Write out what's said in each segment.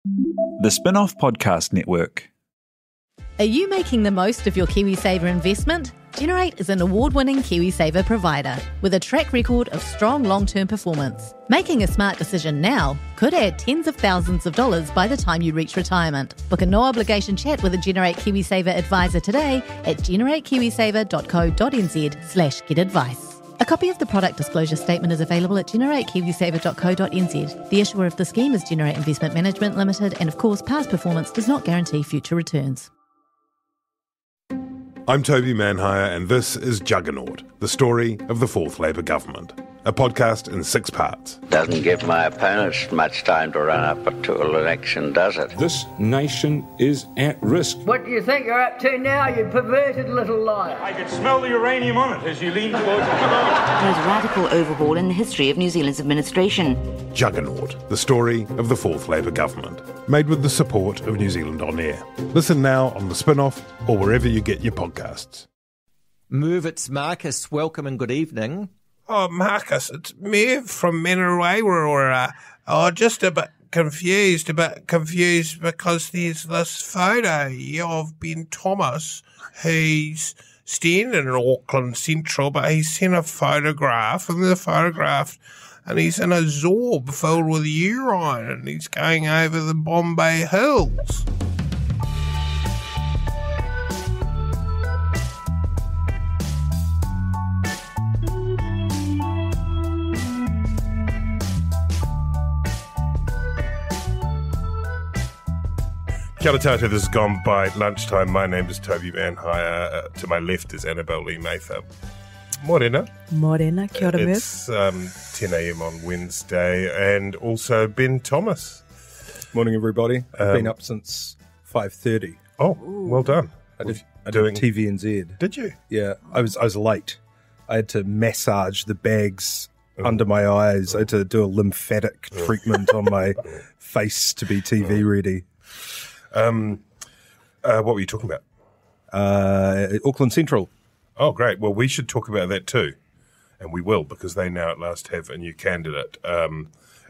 The Spin-off Podcast Network. Are you making the most of your KiwiSaver investment? Generate is an award-winning KiwiSaver provider with a track record of strong long-term performance. Making a smart decision now could add tens of thousands of dollars by the time you reach retirement. Book a no-obligation chat with a Generate KiwiSaver advisor today at generatekiwisaver.co.nz/get-advice. A copy of the product disclosure statement is available at generatekiwisaver.co.nz. The issuer of the scheme is Generate Investment Management Limited, and of course, past performance does not guarantee future returns. I'm Toby Manhire, and this is Juggernaut, the story of the Fourth Labour Government, a podcast in 6 parts. Doesn't give my opponents much time to run up to an election, does it? This nation is at risk. What do you think you're up to now, you perverted little liar? I could smell the uranium on it as you lean towards the most radical overhaul in the history of New Zealand's administration. Juggernaut, the story of the Fourth Labour Government, made with the support of New Zealand On Air. Listen now on the Spin-off or wherever you get your podcasts. Merv, it's Marcus. Welcome and good evening. Oh, Marcus, it's Merv from Manhire. Just a bit confused because there's this photo of Ben Thomas. He's standing in Auckland Central, but he's sent a photograph, and and he's in a zorb filled with urine, and he's going over the Bombay Hills. Kia ora tātou, this has gone by lunchtime. My name is Toby Manhire. To my left is Merv Lee-Mather. Morena. Morena, kia ora, Merv. It's 10 a.m. on Wednesday, and also Ben Thomas. Morning, everybody. I've been up since 5:30. Oh, well done. I did TVNZ. Did you? Yeah, I was late. I had to massage the bags under my eyes. I had to do a lymphatic treatment on my face to be TV ready. What were you talking about? Auckland Central. Oh, great. Well, we should talk about that too. And we will, because they now at last have a new candidate.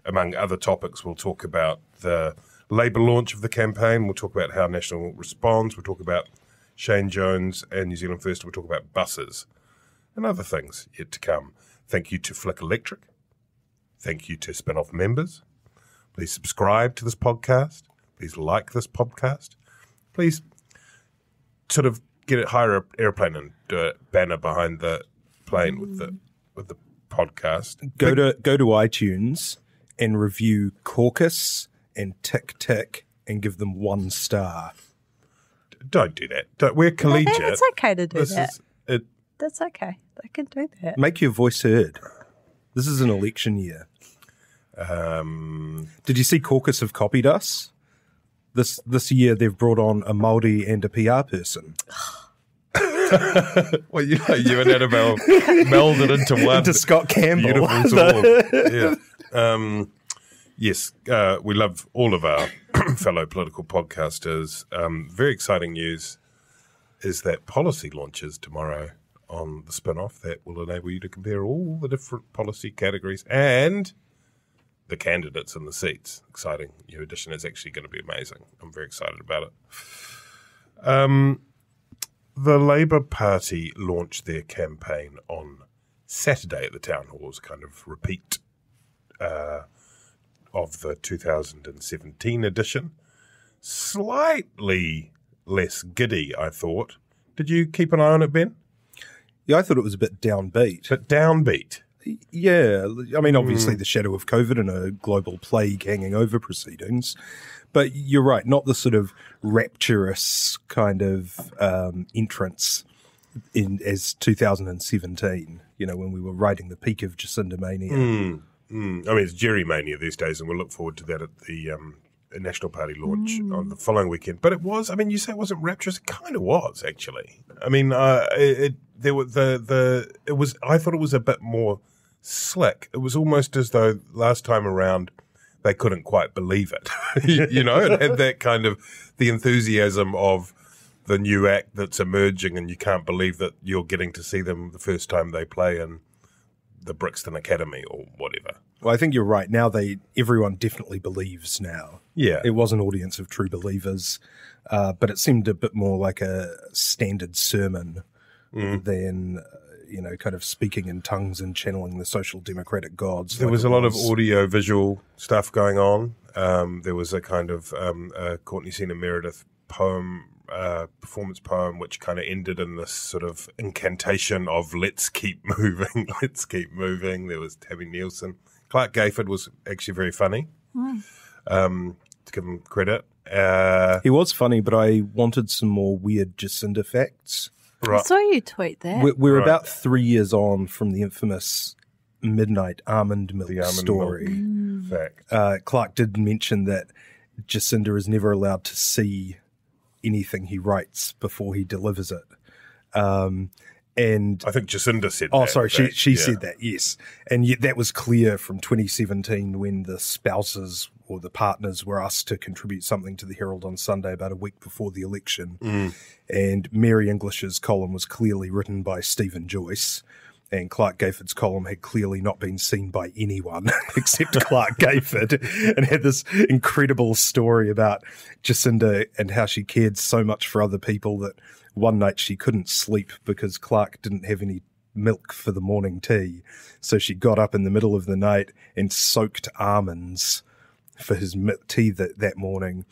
Among other topics, we'll talk about the Labour launch of the campaign. We'll talk about how National responds. We'll talk about Shane Jones and New Zealand First. We'll talk about buses and other things yet to come. Thank you to Flick Electric. Thank you to Spin-off members. Please subscribe to this podcast. Please like this podcast. Please sort of hire an airplane and do a banner behind the plane with the podcast. Go to iTunes and review Caucus and Tic Tac and give them 1 star. Don't do that. We're collegiate. It's okay to do that. That's okay. They can do that. Make your voice heard. This is an election year. Did you see Caucus have copied us? This year they've brought on a Māori and a PR person. Well, you and Annabelle melded into one. Into Scott Campbell. Beautiful yeah. Yes, we love all of our fellow political podcasters. Very exciting news is that policy launches tomorrow on the Spin-off that will enable you to compare all the different policy categories and the candidates and the seats. Exciting new edition. Is actually going to be amazing. I'm very excited about it. The Labour Party launched their campaign on Saturday at the Town Hall as kind of repeat of the 2017 edition. Slightly less giddy, I thought. Did you keep an eye on it, Ben? Yeah, I thought it was a bit downbeat. But downbeat? Yeah, I mean, obviously the shadow of COVID and a global plague hanging over proceedings. But you're right, not the sort of rapturous kind of entrance as 2017, when we were riding the peak of Jacinda Mania. I mean, it's Gerry Mania these days, and we'll look forward to that at the National Party launch on the following weekend. But it was, you say it wasn't rapturous, it kind of was, actually. I mean, I thought it was a bit more slick. It was almost as though last time around they couldn't quite believe it. It had that kind of the enthusiasm of the new act that's emerging, and you can't believe that you're getting to see them the first time they play in the Brixton Academy or whatever. Well, I think you're right. Now everyone definitely believes now. Yeah. It was an audience of true believers, but it seemed a bit more like a standard sermon than, kind of speaking in tongues and channeling the social democratic gods. There was a lot of audio-visual stuff going on. There was a kind of Courtney Sena Meredith performance poem, which kind of ended in this sort of incantation of "Let's keep moving, let's keep moving." There was Tammy Nielsen. Clark Gayford was actually very funny. To give him credit, he was funny, but I wanted some more weird Jacinda facts. Right. I saw you tweet that. We're about 3 years on from the infamous midnight almond milk story. Fact. Clark did mention that Jacinda is never allowed to see anything he writes before he delivers it. And I think Jacinda said that. Oh, sorry, she said that, yes. And yet that was clear from 2017 when the spouses or the partners were asked to contribute something to the Herald on Sunday about a week before the election. And Mary English's column was clearly written by Stephen Joyce, and Clark Gayford's column had clearly not been seen by anyone except Clark Gayford, and had this incredible story about Jacinda and how she cared so much for other people that one night she couldn't sleep because Clark didn't have any milk for the morning tea. So she got up in the middle of the night and soaked almonds for his tea that morning.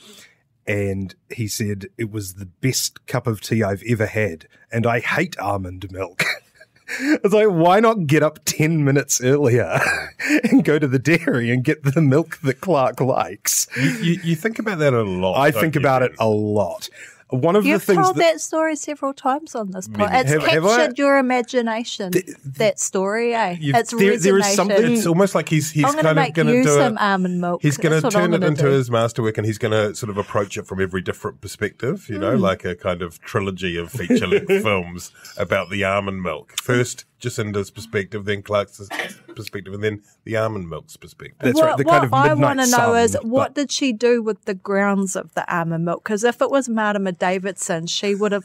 And he said, it was the best cup of tea I've ever had, and I hate almond milk. It's like, why not get up 10 minutes earlier and go to the dairy and get the milk that Clark likes? You think about that a lot. I think about it a lot. One of You've the things told that story several times on this podcast. It's have captured your imagination, that story, eh? It's resonated. There is something. It's almost like he's I'm kind of going to do some almond milk. He's going to turn it into his masterwork, and he's going to sort of approach it from every different perspective. Like a kind of trilogy of feature-length films about the almond milk. First, Jacinda's perspective, then Clark's perspective, and then the almond milk's perspective. That's right. The kind of midnight I want to know is, what but did she do with the grounds of the almond milk? Because if it was Martima Davidson, she would have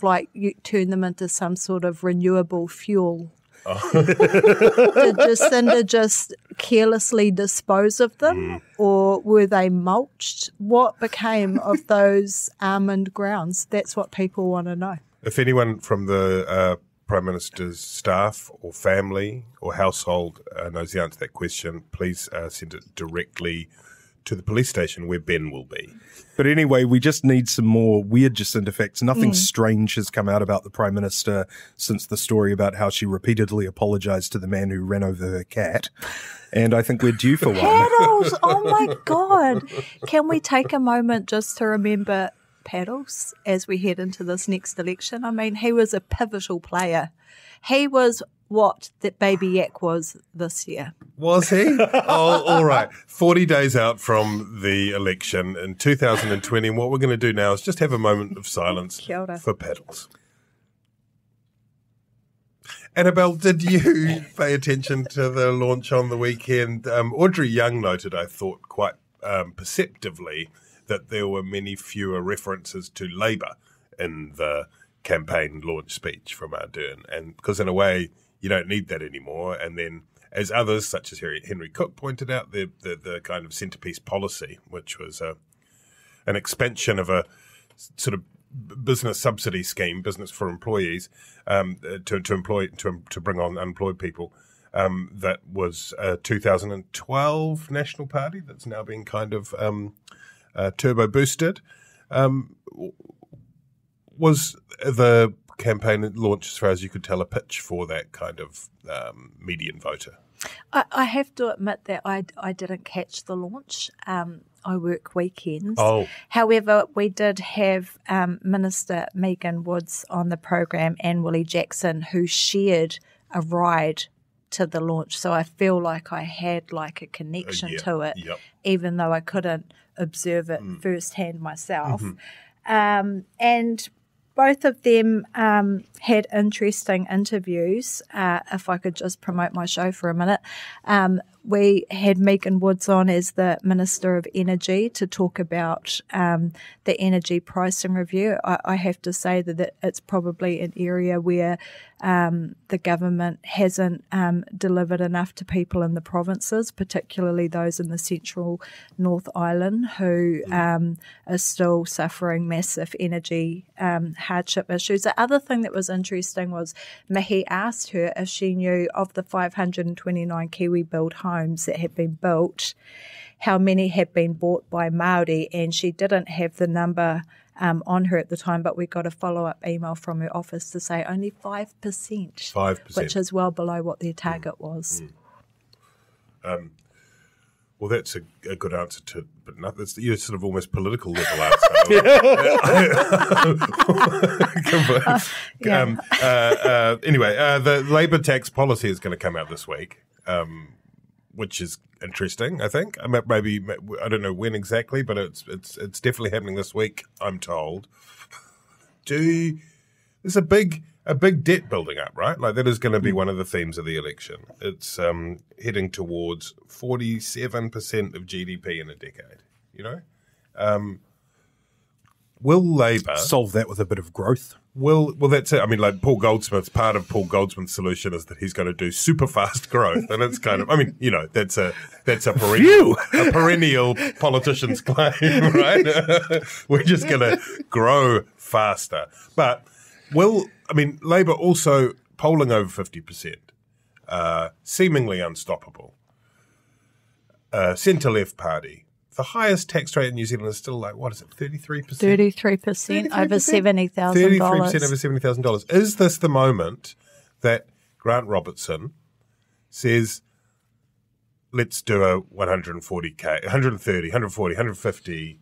turned them into some sort of renewable fuel. Did Jacinda just carelessly dispose of them, or were they mulched? What became of those almond grounds? That's what people want to know. If anyone from the Prime Minister's staff or family or household knows the answer to that question, please send it directly to the police station where Ben will be. But anyway, we just need some more weird Jacinda facts. Nothing strange has come out about the Prime Minister since the story about how she repeatedly apologised to the man who ran over her cat. And I think we're due for one. Paddles! Oh my God. Can we take a moment just to remember Paddles as we head into this next election? I mean, he was a pivotal player. He was what that Baby Yak was this year. Was he? Oh, all right. 40 days out from the election in 2020. And what we're going to do now is just have a moment of silence for Paddles. Annabelle, did you pay attention to the launch on the weekend? Audrey Young noted, I thought, quite perceptively, that there were many fewer references to Labour in the campaign launch speech from Ardern. And because in a way, you don't need that anymore. And then, as others, such as Henry Cook, pointed out, the kind of centrepiece policy, which was an expansion of a sort of business subsidy scheme, business for employees, to bring on unemployed people. That was a 2012 National Party that's now been kind of turbo boosted. Was the campaign launch, as far as you could tell, a pitch for that kind of median voter? I have to admit that I didn't catch the launch. I work weekends. Oh. However, we did have Minister Megan Woods on the program and Willie Jackson, who shared a ride to the launch. So I feel like I had like a connection to it, even though I couldn't observe it firsthand myself. And both of them had interesting interviews. If I could just promote my show for a minute. we had Megan Woods on as the Minister of Energy to talk about the energy pricing review. I have to say that it's probably an area where the government hasn't delivered enough to people in the provinces, particularly those in the central North Island who are still suffering massive energy hardship issues. The other thing that was interesting was Mihi asked her if she knew of the 529 Kiwi-built homes that had been built, how many had been bought by Māori, and she didn't have the number on her at the time, but we got a follow-up email from her office to say only 5%. 5%. Which is well below what their target was. Well, that's a good answer to, but not, that's you're sort of almost political level answer. Anyway, the Labour tax policy is going to come out this week, which is interesting. I think maybe I don't know when exactly, but it's definitely happening this week. I'm told. There's a big debt building up, right? Like that is going to be one of the themes of the election. It's heading towards 47% of GDP in a decade. You know, will Labour solve that with a bit of growth? Well, that's it. I mean, like part of Paul Goldsmith's solution is that he's going to do super fast growth, and it's kind of, I mean, you know, that's a perennial politician's claim, right? We're just going to grow faster, but Labour also polling over 50%, seemingly unstoppable. Centre-left party. The highest tax rate in New Zealand is still like, what is it, 33%? 33% over $70,000. 33% over $70,000. Is this the moment that Grant Robertson says, let's do a 140K, 130, 140, 150,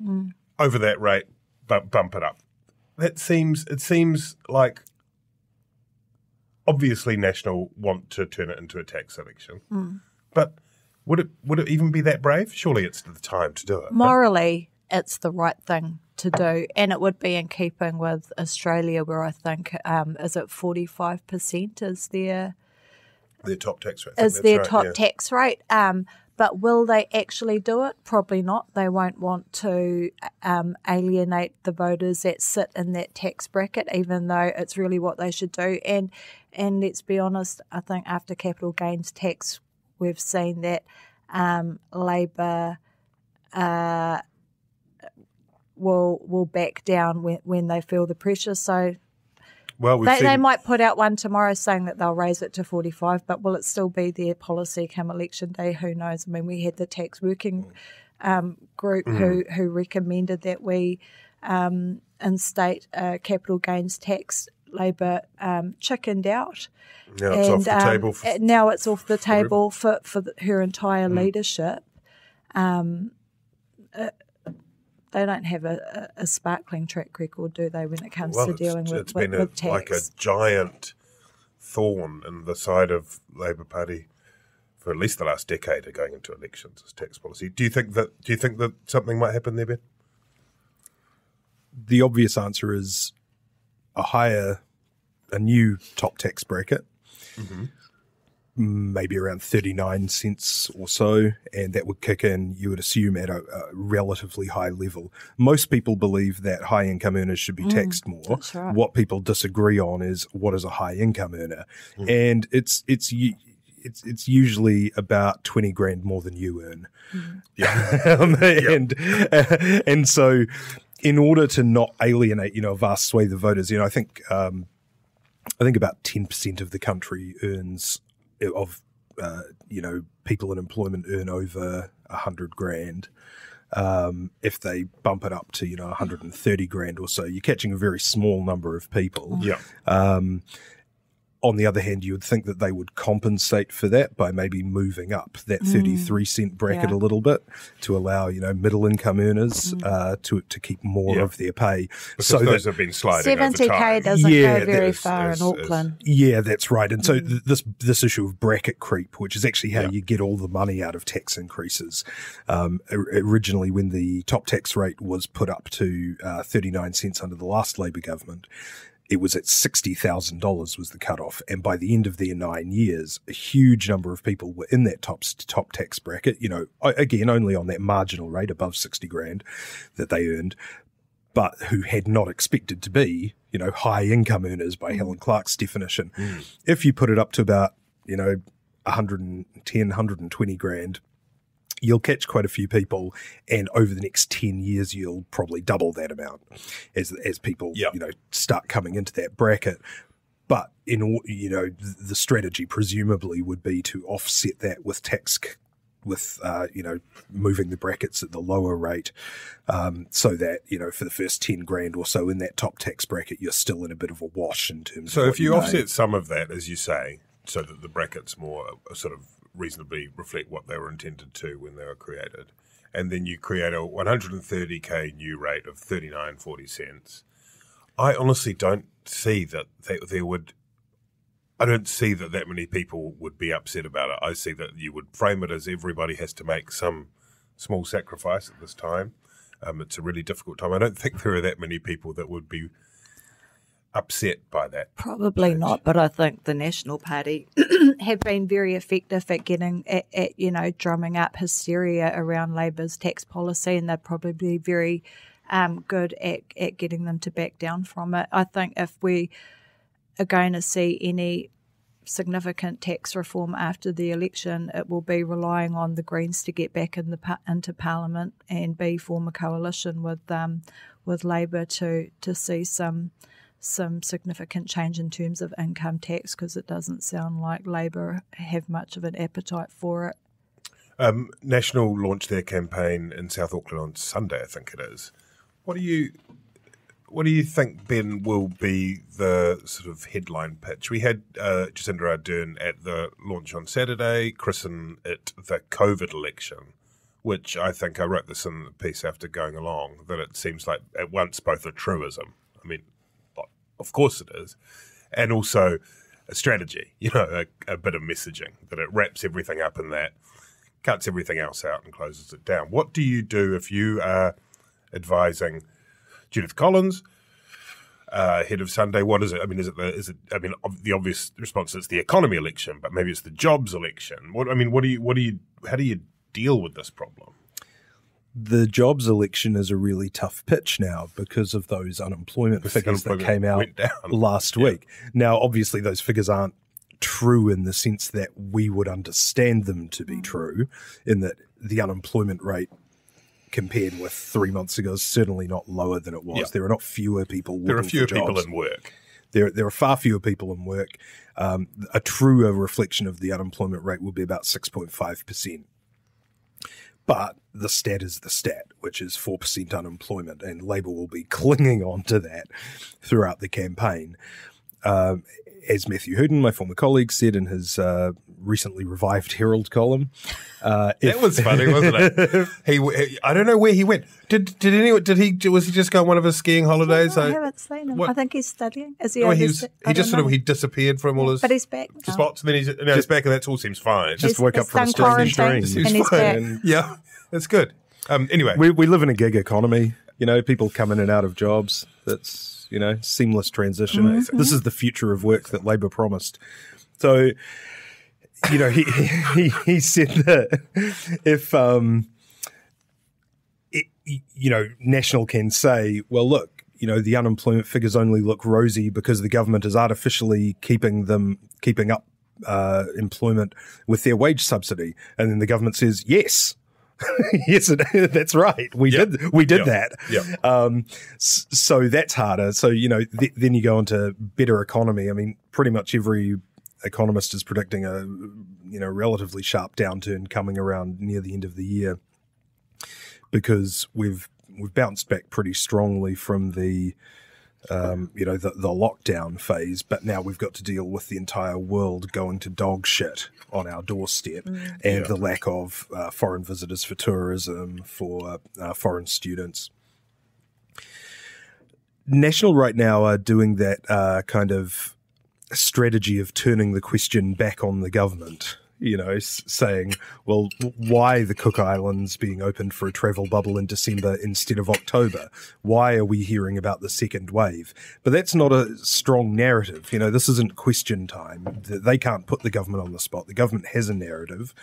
over that rate, but bump it up? It seems like obviously National want to turn it into a tax election, but would it even be that brave? Surely it's the time to do it. Morally, it's the right thing to do, and it would be in keeping with Australia, where I think is it 45% is their top tax rate. Is their top tax rate. But will they actually do it? Probably not. They won't want to alienate the voters that sit in that tax bracket, even though it's really what they should do. And let's be honest, I think after capital gains tax, we've seen that Labour will back down when they feel the pressure. So they might put out one tomorrow saying that they'll raise it to 45, but will it still be their policy come election day? Who knows? I mean, we had the tax working group who recommended that we instate capital gains tax. Labour chickened out. Now it's off the table. Now it's off the table for her entire leadership. They don't have a sparkling track record, do they, when it comes to dealing with tax? Like a giant thorn in the side of Labour Party for at least the last decade of going into elections as tax policy. Do you think that something might happen there, Ben? The obvious answer is a new top tax bracket, maybe around 39 cents or so, and that would kick in, you would assume, at a relatively high level. Most people believe that high income earners should be taxed more. That's right. What people disagree on is what is a high income earner, and it's usually about 20 grand more than you earn. And so, in order to not alienate, a vast swathe of voters, I think about 10% of the country earns people in employment earn over 100 grand. If they bump it up to 130 grand or so, you're catching a very small number of people. On the other hand, you would think that they would compensate for that by maybe moving up that 33 cent bracket a little bit to allow, middle income earners to keep more of their pay. Because so those have been sliding 70K doesn't go very far in Auckland. Yeah, that's right. And so this issue of bracket creep, which is actually how you get all the money out of tax increases. Originally, when the top tax rate was put up to 39 cents under the last Labour government, it was at $60,000 was the cutoff. And by the end of their 9 years, a huge number of people were in that top tax bracket, again, only on that marginal rate above 60 grand that they earned, but who had not expected to be, high income earners by Helen Clark's definition. If you put it up to about, 110, 120 grand, you'll catch quite a few people, and over the next 10 years, you'll probably double that amount as people, start coming into that bracket. But the strategy presumably would be to offset that with moving the brackets at the lower rate, so that, for the first 10 grand or so in that top tax bracket, you're still in a bit of a wash in terms of. So if you offset some of that, as you say, so that the brackets more sort of reasonably reflect what they were intended to when they were created, and then you create a 130k new rate of 39.40 cents. I honestly don't see that I don't see that many people would be upset about it. I see that you would frame it as everybody has to make some small sacrifice at this time. It's a really difficult time. I don't think there are that many people that would be upset by that. Probably not, but I think the National Party have been very effective at getting at drumming up hysteria around Labour's tax policy, and they're probably very good at getting them to back down from it. I think if we are going to see any significant tax reform after the election, it will be relying on the Greens to get back into Parliament and form a coalition with Labour to see some significant change in terms of income tax, because it doesn't sound like Labour have much of an appetite for it. National launched their campaign in South Auckland on Sunday, I think it is. What do you think, Ben, will be the sort of headline pitch? We had Jacinda Ardern at the launch on Saturday christen it the COVID election, which I think I wrote this in the piece after going along, that it seems like at once both a truism. I mean, of course it is, and also a strategy, a bit of messaging, that it wraps everything up in that, cuts everything else out and closes it down. What do you do if you are advising Judith Collins, head of Sunday? What is it? I mean, the obvious response is the economy election, but maybe it's the jobs election. How do you deal with this problem? The jobs election is a really tough pitch now because of those unemployment figures that came out last week. Now, obviously, those figures aren't true in the sense that we would understand them to be true, in that the unemployment rate compared with 3 months ago is certainly not lower than it was. Yeah. There are not fewer people working. There are fewer people in work. There are far fewer people in work. A truer reflection of the unemployment rate will be about 6.5%. But the stat is the stat, which is 4% unemployment, and Labour will be clinging on to that throughout the campaign. As Matthew Hooden, my former colleague, said in his recently revived Herald column. That was funny, wasn't it? I don't know where he went. Was he just go on one of his skiing holidays? I haven't seen him. I think he's studying. Is he? He disappeared from all his. But he's back. Spots, and then he's back, and that all seems fine. Just woke up from a strange dream. And he's back. Yeah, it's good. Anyway, we live in a gig economy. People come in and out of jobs. That's seamless transition. Mm-hmm. This is the future of work that Labour promised. So, he said that if National can say, well, look, the unemployment figures only look rosy because the government is artificially keeping up employment with their wage subsidy, and then the government says yes. Yes, that's right. We did that. Yep. So that's harder. So, then you go into better economy. I mean, pretty much every economist is predicting a, relatively sharp downturn coming around near the end of the year, because we've bounced back pretty strongly from the lockdown phase, but now we've got to deal with the entire world going to dog shit on our doorstep, and the lack of foreign visitors for tourism, for foreign students. National right now are doing that kind of strategy of turning the question back on the government. saying, well, why the Cook Islands being opened for a travel bubble in December instead of October? Why are we hearing about the second wave? But that's not a strong narrative. This isn't question time. They can't put the government on the spot. The government has a narrative,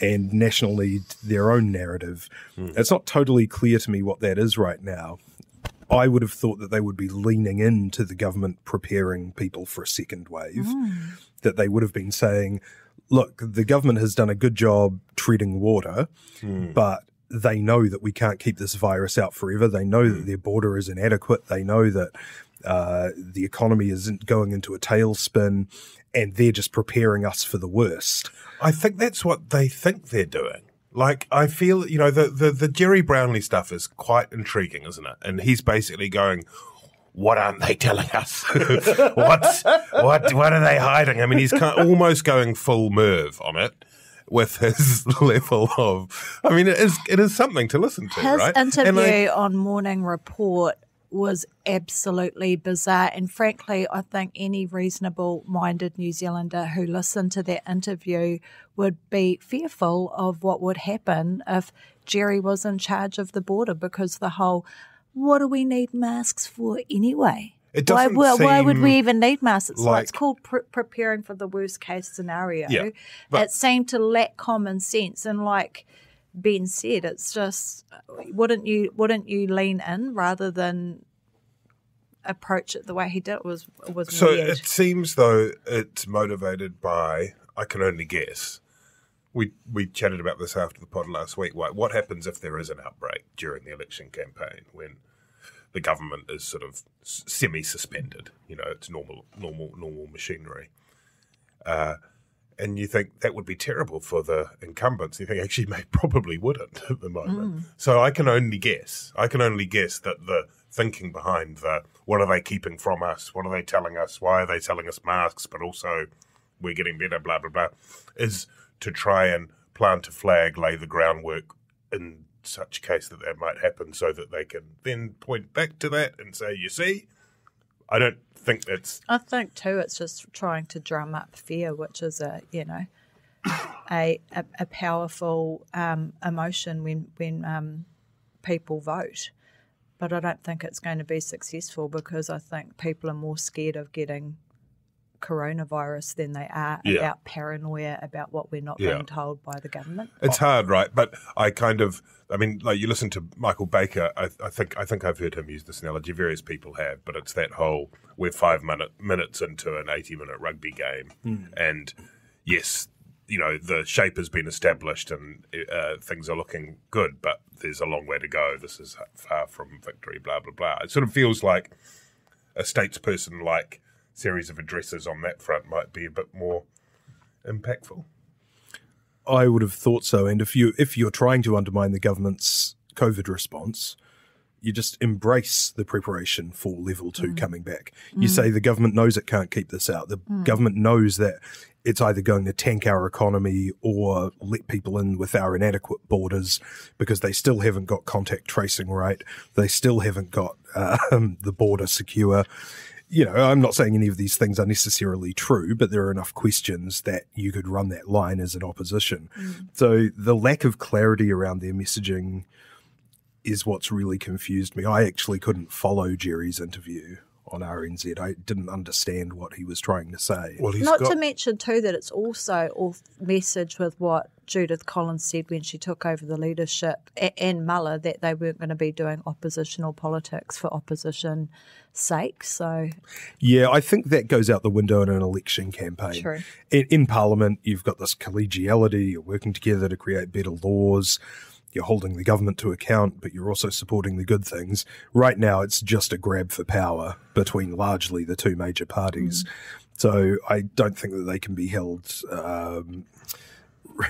and National need their own narrative. It's not totally clear to me what that is right now. I would have thought that they would be leaning into the government preparing people for a second wave, that they would have been saying, look, the government has done a good job treading water, but they know that we can't keep this virus out forever. They know that their border is inadequate. They know that the economy isn't going into a tailspin, and they're just preparing us for the worst. I think that's what they think they're doing. Like, I feel, the Gerry Brownlee stuff is quite intriguing, isn't it? And he's basically going, what aren't they telling us? What are they hiding? I mean, he's almost going full Merv on it with his level of, I mean, it is something to listen to, right? His interview on Morning Report was absolutely bizarre. And frankly, I think any reasonable-minded New Zealander who listened to that interview would be fearful of what would happen if Gerry was in charge of the border, because the whole, what do we need masks for anyway? Why would we even need masks? It's called preparing for the worst-case scenario. Yeah, it seemed to lack common sense, and like Ben said, it's just, wouldn't you lean in rather than approach it the way he did? It was so weird. It seems though it's motivated by, I can only guess. We chatted about this after the pod last week. What happens if there is an outbreak during the election campaign when the government is sort of semi-suspended? It's normal machinery. And you think that would be terrible for the incumbents. You think actually probably wouldn't at the moment. So I can only guess. that the thinking behind what are they keeping from us? What are they telling us? Why are they telling us masks? But also we're getting better, blah, blah, blah, is to try and plant a flag, lay the groundwork in such case that might happen, so that they can then point back to that and say, you see, I don't think that's... I think too it's just trying to drum up fear, which is a powerful emotion when people vote. But I don't think it's going to be successful, because I think people are more scared of getting coronavirus than they are about paranoia about what we're not being told by the government. It's hard, right? But you listen to Michael Baker, I think I've heard him use this analogy, various people have, but it's that whole, we're 5 minutes into an 80-minute rugby game, and yes, the shape has been established and things are looking good, but there's a long way to go. This is far from victory, blah, blah, blah. It sort of feels like a statesperson-like series of addresses on that front might be a bit more impactful. I would have thought so. And if you're trying to undermine the government's COVID response, you just embrace the preparation for level 2 coming back. You say the government knows it can't keep this out. The government knows that it's either going to tank our economy or let people in with our inadequate borders, because they still haven't got contact tracing right. They still haven't got the border secure. I'm not saying any of these things are necessarily true, but there are enough questions that you could run that line as an opposition. So the lack of clarity around their messaging is what's really confused me. I actually couldn't follow Gerry's interview on RNZ. I didn't understand what he was trying to say. Well, to mention too that it's also off message with what Judith Collins said when she took over the leadership, and Muller, that they weren't going to be doing oppositional politics for opposition sake. So yeah, I think that goes out the window in an election campaign. True. In Parliament, you've got this collegiality, you're working together to create better laws, you're holding the government to account, but you're also supporting the good things. Right now, it's just a grab for power between largely the two major parties. So I don't think that they can be held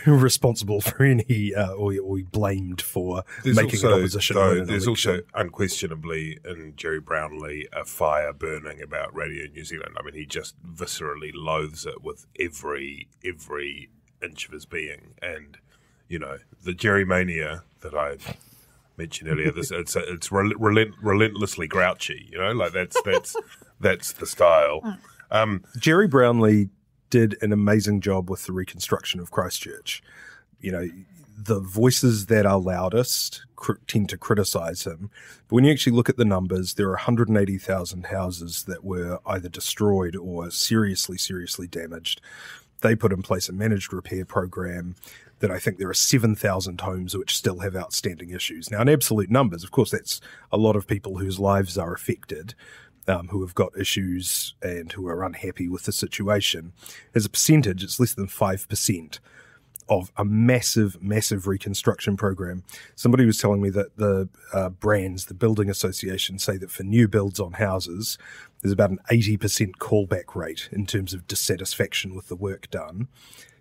responsible for any or blamed for making an opposition. There's also unquestionably in Gerry Brownlee a fire burning about Radio New Zealand. I mean, he just viscerally loathes it with every inch of his being. And the Gerrymania that I mentioned earlier, it's relentlessly grouchy. That's the style. Gerry Brownlee did an amazing job with the reconstruction of Christchurch. You know, the voices that are loudest tend to criticise him. But when you actually look at the numbers, there are 180,000 houses that were either destroyed or seriously, seriously damaged. They put in place a managed repair program that I think there are 7,000 homes which still have outstanding issues. Now, in absolute numbers, of course, that's a lot of people whose lives are affected, who have got issues and who are unhappy with the situation. As a percentage, it's less than 5% of a massive, massive reconstruction program. Somebody was telling me that the brands, the building associations, say that for new builds on houses, there's about an 80% callback rate in terms of dissatisfaction with the work done.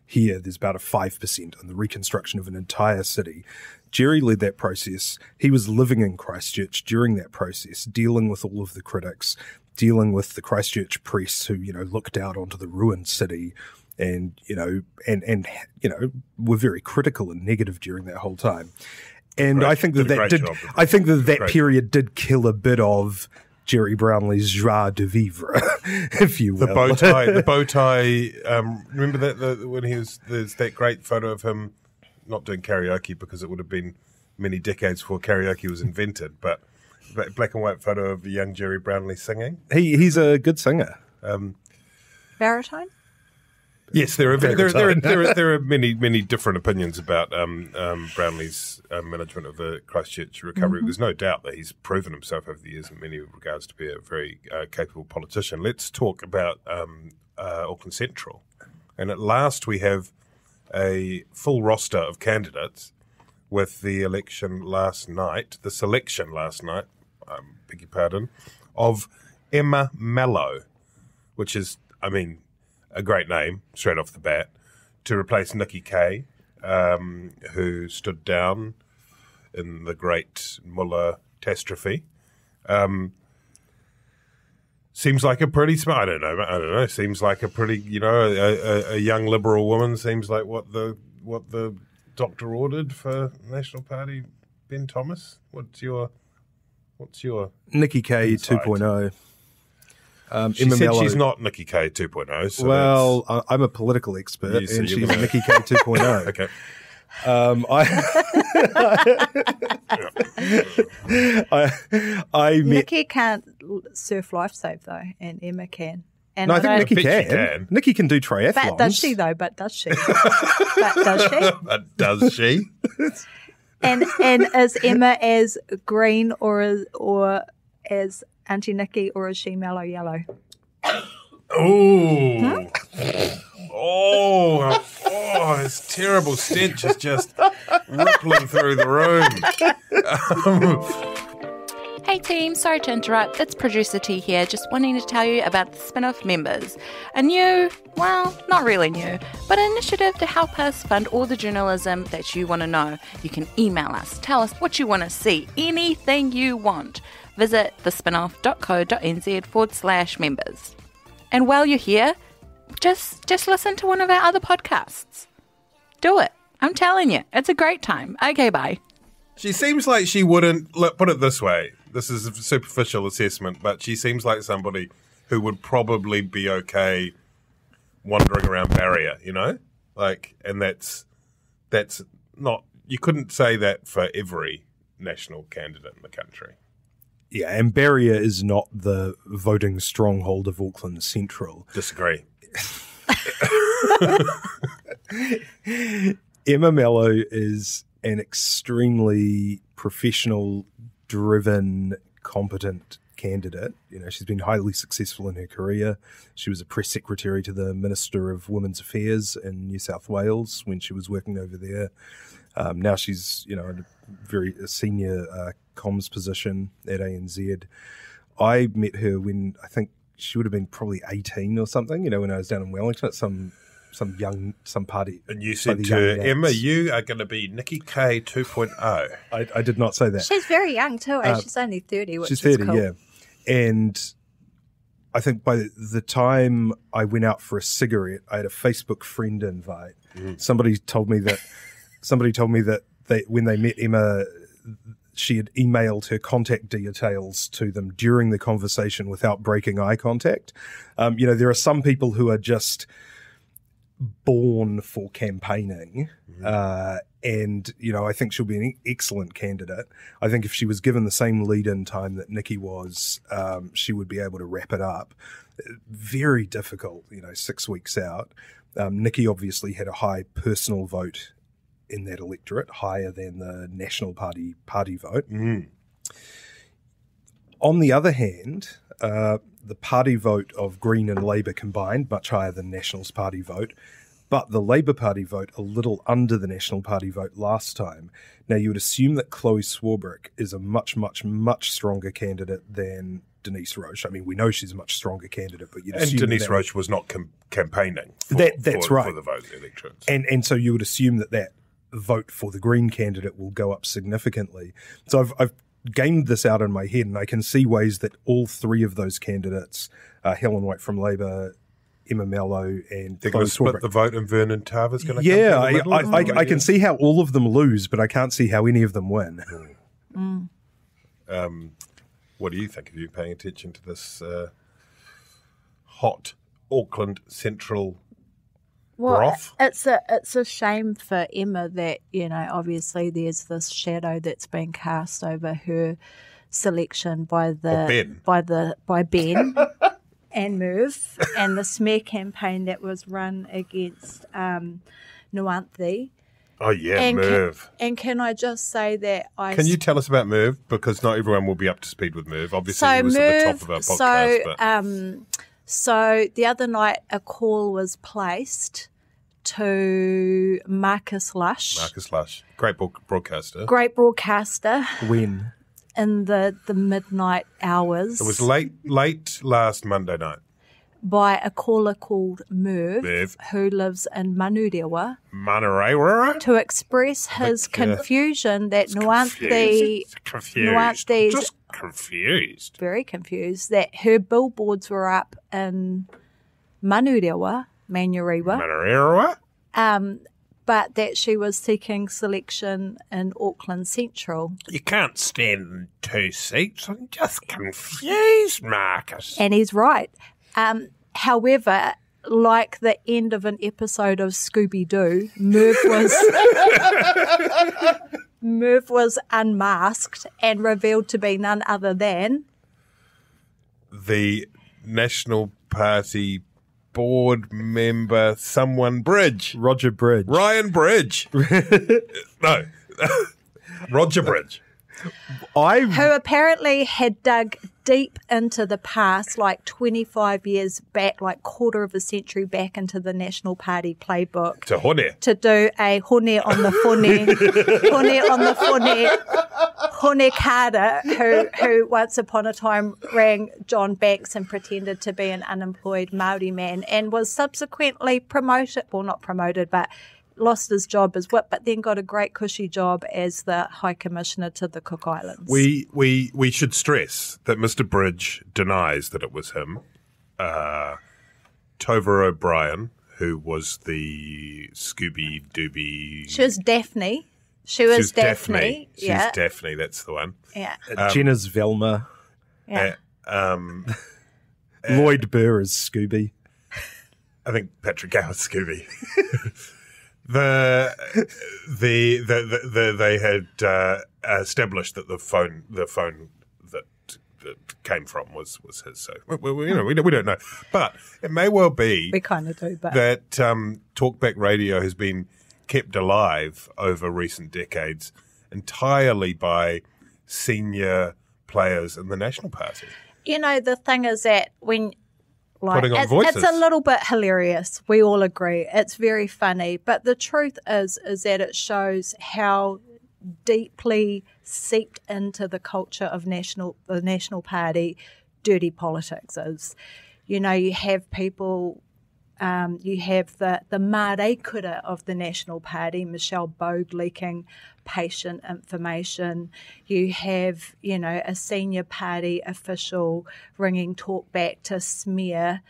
Here, there's about a 5% on the reconstruction of an entire city. Gerry led that process. He was living in Christchurch during that process, dealing with all of the critics, dealing with the Christchurch press who, looked out onto the ruined city and were very critical and negative during that whole time. And I think that period did kill a bit of Gerry Brownlee's joie de vivre, if you will. The bow tie. Remember that when there's that great photo of him not doing karaoke because it would have been many decades before karaoke was invented, but black and white photo of the young Gerry Brownlee singing. He's a good singer. Baritone? Yes, there are many different opinions about Brownlee's management of the Christchurch recovery. Mm-hmm. There's no doubt that he's proven himself over the years in many regards to be a very capable politician. Let's talk about Auckland Central. And at last we have a full roster of candidates with the selection last night, beg your pardon, of Emma Mello, which is, a great name straight off the bat, to replace Nikki Kay, who stood down in the great Muller catastrophe. Seems like a pretty smart. I don't know. Seems like a pretty, a young liberal woman. Seems like what the doctor ordered for National Party. Ben Thomas, what's your Nikki Kay insight? 2.0. She said she's not Nikki Kay 2.0. So well, I'm a political expert, and she's Nikki Kay 2.0. Okay. Nikki can't surf lifesave though, and Emma can. And no, I think Nikki can. Nikki can do triathlons. But does she though? But does she? But does she? And is Emma as green or as Auntie Nikki, or is she mellow yellow? Oh, oh, this terrible stench is just rippling through the room. Hey team, sorry to interrupt. It's Producer T here, just wanting to tell you about the Spin-Off Members. A new, well, not really new, but an initiative to help us fund all the journalism that you want to know. You can email us, tell us what you want to see, anything you want. Visit thespinoff.co.nz/members. And while you're here, just listen to one of our other podcasts. Do it. I'm telling you, it's a great time. Okay, bye. She seems like she wouldn't, put it this way, this is a superficial assessment, but she seems like somebody who would probably be okay wandering around Barrier, and that's not, you couldn't say that for every national candidate in the country. Yeah, and Barrier is not the voting stronghold of Auckland Central. Disagree. Emma Mello is an extremely professional, driven, competent candidate. She's been highly successful in her career. She was a press secretary to the Minister of Women's Affairs in New South Wales when she was working over there. Now she's, in a very senior comms position at ANZ. I met her when I think she would have been probably 18 or something, when I was down in Wellington at some party. And you said to her, Emma, you are going to be Nikki Kay 2.0. I did not say that. She's very young too. She's only 30, which she's 30, is cool. Yeah. And I think by the time I went out for a cigarette, I had a Facebook friend invite. Mm. Somebody told me that when they met Emma, she had emailed her contact details to them during the conversation without breaking eye contact. There are some people who are just born for campaigning. And, I think she'll be an excellent candidate. I think if she was given the same lead-in time that Nikki was, she would be able to wrap it up. Very difficult, 6 weeks out. Nikki obviously had a high personal vote in that electorate, higher than the National Party vote. On the other hand, the party vote of Green and Labour combined, much higher than Nationals Party vote, but the Labour Party vote a little under the National Party vote last time. Now, you would assume that Chloe Swarbrick is a much, much, much stronger candidate than Denise Roche. I mean, we know she's a much stronger candidate, but you'd assume Denise Roche was not campaigning for the vote electorates. And so you would assume that vote for the Green candidate will go up significantly. So I've gamed this out in my head, and I can see ways that all three of those candidates, Helen White from Labour, Emma Mello, and they're going to split the vote, and Vernon Tava's going to I can see how all of them lose, but I can't see how any of them win. What do you think? Are you paying attention to this hot Auckland Central broth? It's a shame for Emma that, obviously there's this shadow that's been cast over her selection by Ben and Merv, and the smear campaign that was run against Nuanthi. Oh yeah, Merv. Can I just say that Can you tell us about Merv? Because not everyone will be up to speed with Merv. Obviously, he was at the top of our podcast. So the other night, a call was placed to Marcus Lush. Great broadcaster. When? In the midnight hours. It was late last Monday night. By a caller called Merv, who lives in Manurewa, to express his confusion that Nuanthi's confused, very confused, that her billboards were up in Manurewa, but that she was seeking selection in Auckland Central. You can't stand in two seats. I'm just confused, Marcus. And he's right. However, like the end of an episode of Scooby-Doo, Merv was unmasked and revealed to be none other than the National Party board member, Ryan Bridge. No, Roger Bridge. Who apparently had dug deep into the past, like 25 years back, like quarter of a century back into the National Party playbook. To do a hone on the Hone Carter, who once upon a time rang John Banks and pretended to be an unemployed Māori man and was subsequently promoted, well, not promoted, but lost his job as whip, but then got a great cushy job as the High Commissioner to the Cook Islands. We should stress that Mr. Bridge denies that it was him. Tova O'Brien, who was the Scooby-Dooby... She was Daphne. She's Daphne. Yeah. She's Daphne, that's the one. Yeah. Jenna's Velma. Yeah. Lloyd Burr is Scooby. I think Patrick Gower's Scooby. They had established that the phone that came from was his. So we don't know, but it may well be. We kind of do, but that talkback radio has been kept alive over recent decades entirely by senior players in the National Party. The thing is that when. It's a little bit hilarious. We all agree. It's very funny. But the truth is that it shows how deeply seeped into the culture of the National Party dirty politics is. You have people, you have the Māreikura of the National Party, Michelle Bogue, leaking patient information. You have, a senior party official ringing talkback to smear,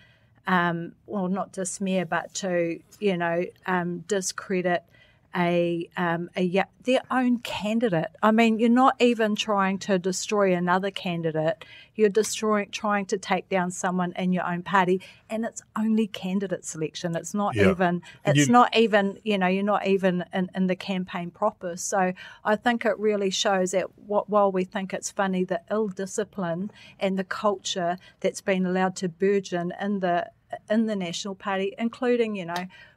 not to smear, but to, discredit their own candidate. I mean, you're not even trying to destroy another candidate. You're trying to take down someone in your own party, and it's only candidate selection. It's not even. You're not even in the campaign proper. So I think it really shows that while we think it's funny, the ill discipline and the culture that's been allowed to burgeon in the National Party, including,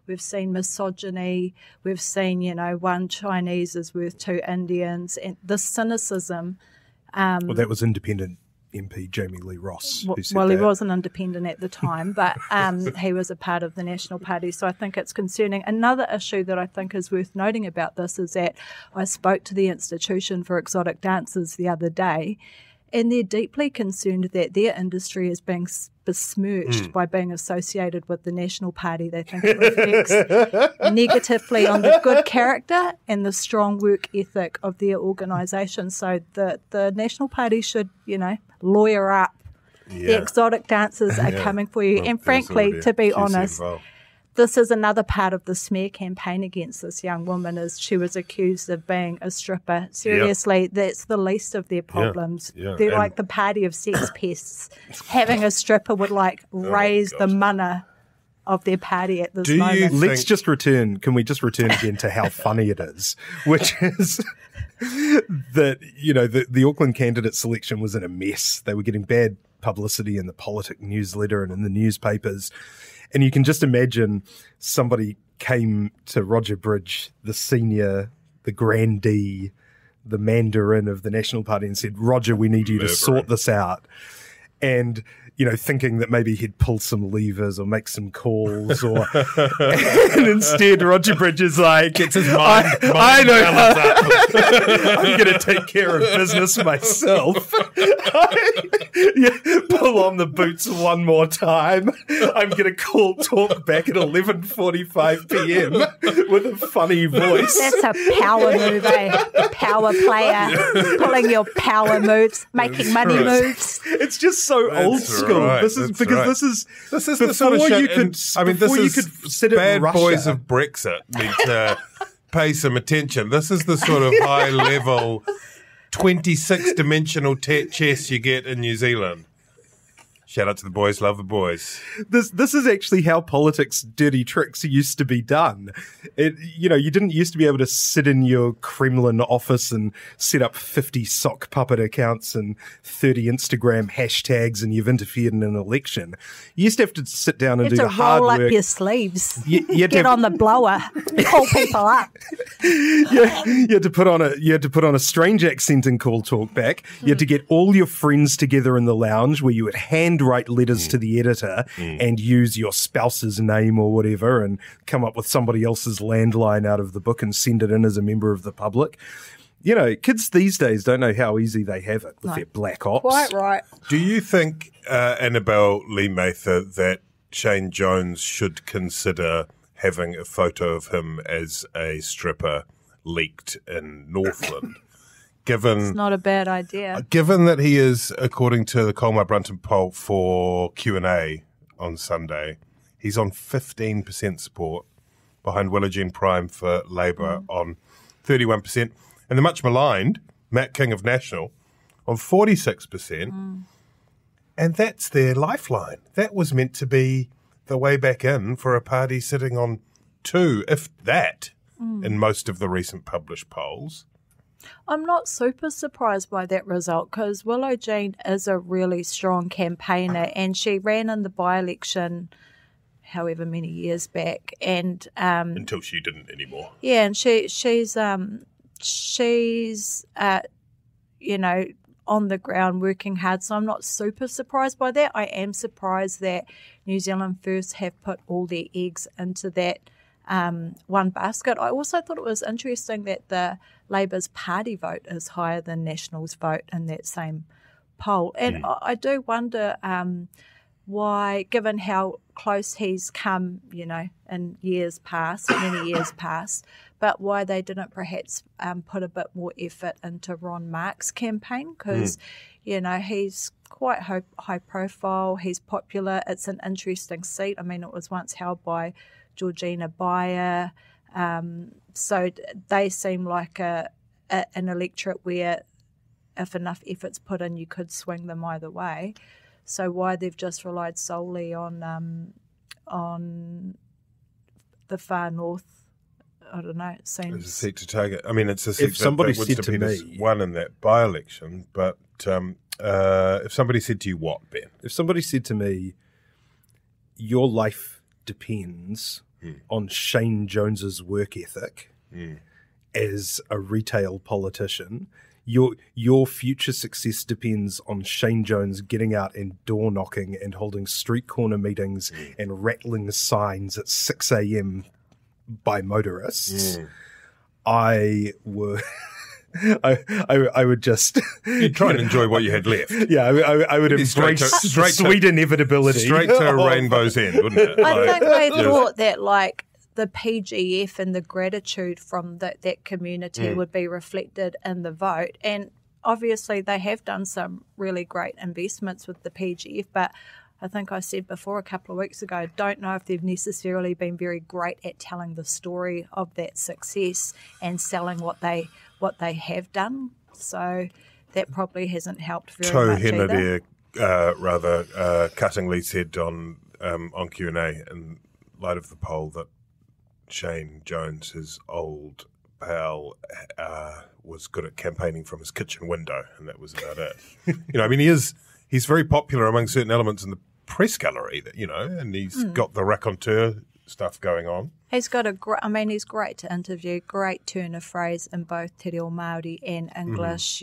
we've seen misogyny, we've seen, one Chinese is worth two Indians, and the cynicism. Well, that was independent MP Jamie Lee Ross. Well, he wasn't independent at the time, but he was a part of the National Party, so I think it's concerning. Another issue that I think is worth noting about this is that I spoke to the Institution for Exotic Dancers the other day, and they're deeply concerned that their industry is being besmirched by being associated with the National Party. They think it reflects negatively on the good character and the strong work ethic of their organisation. So the National Party should, lawyer up. Yeah. The exotic dancers are coming for you. And frankly, to be honest, this is another part of the smear campaign against this young woman, is she was accused of being a stripper. Seriously, that's the least of their problems. They're like the party of sex pests. Having a stripper would raise the mana of their party at this moment. Let's just return. Can we just return again to how funny it is, which is that, the Auckland candidate selection was in a mess. They were getting bad publicity in the Politic newsletter and in the newspapers. And you can just imagine somebody came to Roger Bridge, the senior, the grandee, the mandarin of the National Party, and said, Roger, we need you to sort this out. And, thinking that maybe he'd pull some levers or make some calls, and instead Roger Bridge is like, gets his mind I know I'm going to take care of business myself. Pull on the boots one more time. I'm going to call talkback at 11:45 p.m. with a funny voice. That's a power move, Power player, pulling your power moves, making money moves. It's just so old school. Right, this is because this is the sort of shit. You could sit bad in Russia. boys of Brexit need to pay some attention. This is the sort of high level 26-dimensional chess you get in New Zealand. Shout out to the boys, love the boys. This is actually how politics' dirty tricks used to be done. You didn't used to be able to sit in your Kremlin office and set up 50 sock puppet accounts and 30 Instagram hashtags and you've interfered in an election. You used to have to sit down and do the hard work. Roll up your sleeves. You Get on the blower. Call people up. You had to put on a strange accent and call talkback. You had to get all your friends together in the lounge where you would handwrite letters to the editor and use your spouse's name or whatever and come up with somebody else's landline out of the book and send it in as a member of the public. Kids these days don't know how easy they have it with their black ops. Quite right. Do you think, Annabelle Lee-Mather, that Shane Jones should consider having a photo of him as a stripper leaked in Northland? It's not a bad idea. Given that he is, according to the Colmar Brunton poll for Q&A on Sunday, he's on 15% support, behind Willow-Jean Prime for Labour on 31%, and the much maligned Matt King of National on 46%. And that's their lifeline. That was meant to be the way back in for a party sitting on 2, if that, in most of the recent published polls. I'm not super surprised by that result because Willow-Jean is a really strong campaigner and she ran in the by-election however many years back. And until she didn't anymore. Yeah, and she's on the ground working hard, so I'm not super surprised by that. I am surprised that New Zealand First have put all their eggs into that one basket. I also thought it was interesting that the Labour's party vote is higher than National's vote in that same poll. And I do wonder why, given how close he's come, in years past, many years past, but why they didn't perhaps put a bit more effort into Ron Mark's campaign because, he's quite high profile, he's popular, it's an interesting seat. I mean, it was once held by Georgina Bayer. So they seem like an electorate where if enough effort's put in, you could swing them either way. So why they've just relied solely on the far north, I don't know. It seems it's a seat to target. I mean, it's a seat if somebody that said to me, won in that by-election. But if somebody said to you, what, Ben? If somebody said to me, your life depends on Shane Jones's work ethic as a retail politician. Your future success depends on Shane Jones getting out and door knocking and holding street corner meetings and rattling signs at 6 a.m. by motorists. I would just you'd try and enjoy what you had left. Yeah, I would embrace the sweet inevitability straight to a rainbow's end, wouldn't it? I think they thought that like the PGF and the gratitude from that community would be reflected in the vote. And obviously they have done some really great investments with the PGF, but I think I said before a couple of weeks ago, don't know if they've necessarily been very great at telling the story of that success and selling what they have done. So that probably hasn't helped very much either. rather cuttingly said on Q&A in light of the poll that Shane Jones, his old pal, was good at campaigning from his kitchen window, and that was about it. I mean, he's very popular among certain elements in the press gallery, and he's got the raconteur stuff going on. He's got he's great to interview, great turn of phrase in both Te Reo Māori and English.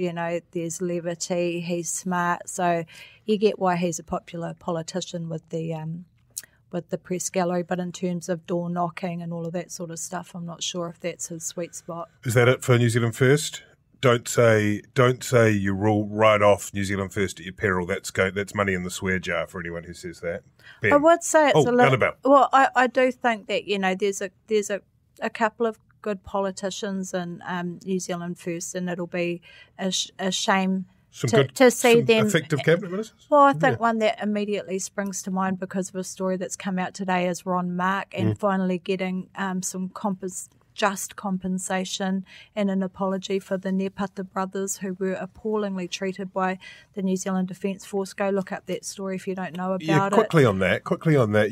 There's levity, he's smart, so you get why he's a popular politician with the press gallery. But in terms of door knocking and all of that sort of stuff, I'm not sure if that's his sweet spot. Is that it for New Zealand First? Don't say you rule right off New Zealand First at your peril. That's money in the swear jar for anyone who says that. Ben. I would say it's a little. Annabelle. Well, I do think that there's a couple of good politicians in New Zealand First, and it'll be a shame to see them effective cabinet ministers. Well, I think one that immediately springs to mind because of a story that's come out today is Ron Mark and finally getting some just compensation and an apology for the Nepata brothers who were appallingly treated by the New Zealand Defence Force. Go look up that story if you don't know about it. Quickly on that.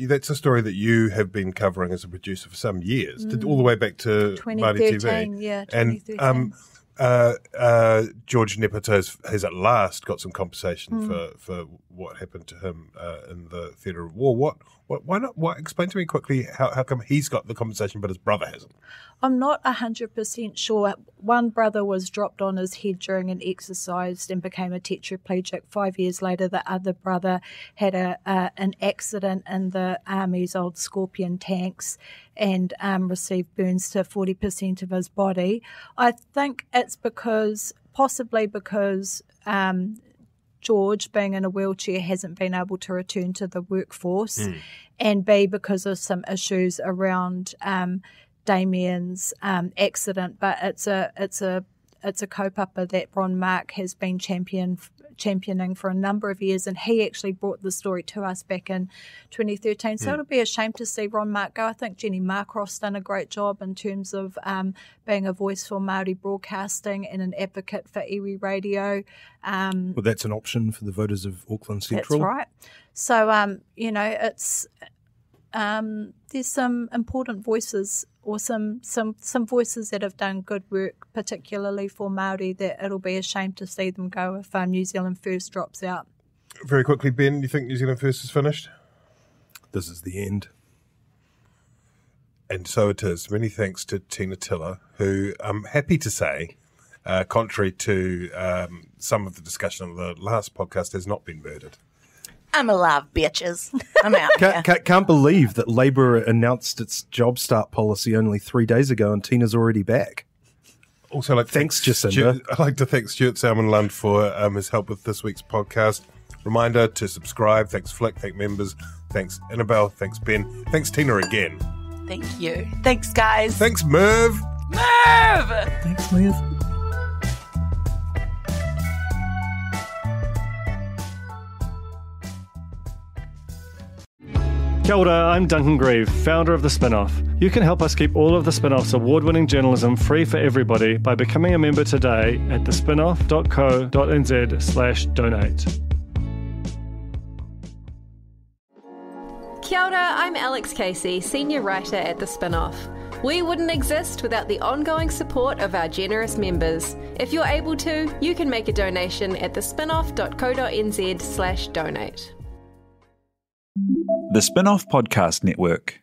That's a story that you have been covering as a producer for some years, all the way back to 2013. Yeah, 2013. And George Nepata has at last got some compensation for what happened to him in the theatre of war. Why not? Explain to me quickly how come he's got the compensation but his brother hasn't? I'm not 100% sure. One brother was dropped on his head during an exercise and became a tetraplegic. 5 years later, the other brother had an accident in the Army's old Scorpion tanks and received burns to 40% of his body. I think it's possibly because George, being in a wheelchair, hasn't been able to return to the workforce, and B, because of some issues around Damien's accident. But it's a kaupapa that Ron Mark has been championing for a number of years, and he actually brought the story to us back in 2013. So it'll be a shame to see Ron Mark go. I think Jenny Markroft's done a great job in terms of being a voice for Māori broadcasting and an advocate for iwi radio. Well, that's an option for the voters of Auckland Central. That's right. So, it's there's some important voices or some voices that have done good work, particularly for Māori, that it'll be a shame to see them go if New Zealand First drops out. Very quickly, Ben, you think New Zealand First is finished? This is the end. And so it is. Many thanks to Tina Tiller, who I'm happy to say, contrary to some of the discussion on the last podcast, has not been murdered. I'm alive, bitches. I'm out. Can't believe that Labour announced its Job Start policy only 3 days ago and Tina's already back. Also, thanks, Jacinda. I'd like to thank Stuart Salmon Lund for his help with this week's podcast. Reminder to subscribe. Thanks, Flick. Thanks, members. Thanks, Annabelle. Thanks, Ben. Thanks, Tina, again. Thank you. Thanks, guys. Thanks, Merv. Thanks, Merv. Kia ora, I'm Duncan Grieve, founder of The Spin-Off. You can help us keep all of The Spin-Off's award-winning journalism free for everybody by becoming a member today at thespinoff.co.nz/donate. Kia ora, I'm Alex Casey, senior writer at The Spin-Off. We wouldn't exist without the ongoing support of our generous members. If you're able to, you can make a donation at thespinoff.co.nz/donate. The Spin-Off Podcast Network.